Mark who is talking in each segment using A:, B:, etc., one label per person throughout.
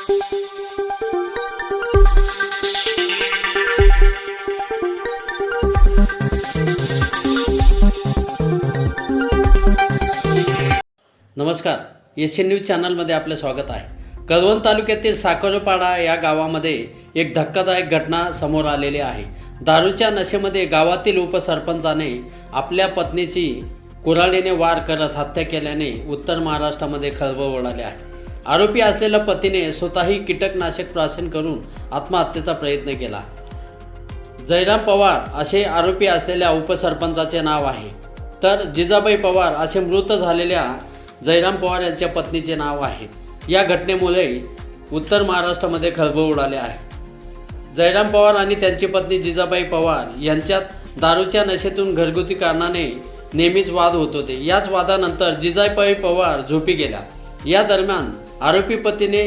A: नमस्कार, Asian news चॅनलमध्ये आपले स्वागत आहे। कळवण तालुक्यातील साखरपाडा या गावामध्ये एक धक्कादायक घटना समोर आलेली आहे। दारूच्या नशेमध्ये गावातील उपसरपंचाने आपल्या पत्नीची कुऱ्हाडीने वार करत हत्या केल्याने उत्तर महाराष्ट्रामध्ये खळबळ उडाली आहे। आरोपी असलेल्या पतीने स्वतःही कीटकनाशक प्राशन करून आत्महत्येचा प्रयत्न केला। जयराम पवार असे आरोपी असलेल्या उपसरपंचाचे नाव आहे, तर जिजाबाई पवार असे मृत झालेल्या जयराम पवार यांच्या पत्नीचे नाव आहे। या घटनेमुळे उत्तर महाराष्ट्रामध्ये खळबळ उडाली आहे। जयराम पवार आणि त्यांची पत्नी जिजाबाई पवार यांच्यात दारूच्या नशेतून घरगुती कारणाने नेहमीच वाद होत होते। याच वादानंतर जिजाबाई पवार झोपी गेल्या। या दरम्यान आरोपी पतीने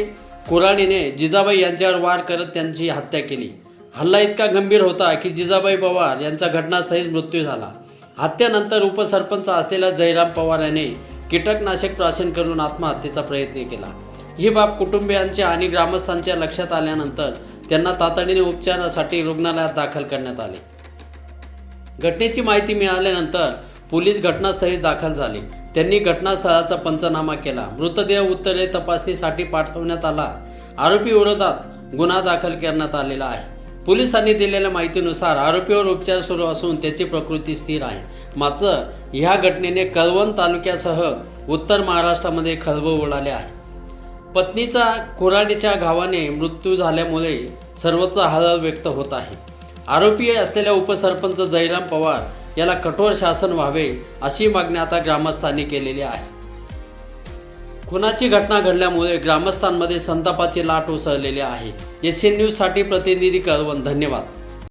A: कुऱ्हाडीने जिजाबाई यांच्यावर वार करत त्यांची हत्या केली। हल्ला इतका गंभीर होता की जिजाबाई पवार यांचा घटनास्थळीच मृत्यू झाला। हत्येनंतर उपसरपंच असलेल्या जयराम पवार याने कीटकनाशक प्राशन करून आत्महत्येचा प्रयत्न केला। ही बाब कुटुंबियांच्या आणि ग्रामस्थांच्या लक्षात आल्यानंतर त्यांना तातडीने उपचारासाठी रुग्णालयात दाखल करण्यात आले। घटनेची माहिती मिळाल्यानंतर पोलीस घटनास्थळी दाखल झाले। त्यांनी घटनास्थळाचा पंचनामा केला। मृतदेह उत्तरे तपासणीसाठी पाठवण्यात आला। आरोपी विरोधात गुन्हा दाखल करण्यात आलेला आहे। पोलिसांनी दिलेल्या माहितीनुसार आरोपीवर उपचार सुरू असून त्याची प्रकृती स्थिर आहे। मात्र ह्या घटनेने कळवण तालुक्यासह उत्तर महाराष्ट्रामध्ये खळबळ उडाली आहे। पत्नीचा कुऱ्हाडीच्या घावाने मृत्यू झाल्यामुळे सर्वत्र हळहळ व्यक्त होत आहे। आरोपी असलेल्या उपसरपंच जयराम पवार याला कठोर शासन व्हावे अशी मागणी आता ग्रामस्थांनी केलेली आहे। खुनाची घटना घडल्यामुळे ग्रामस्थांमध्ये संतापाची लाट उसळलेली आहे। एशियन न्यूजसाठी प्रतिनिधी कळवण। धन्यवाद।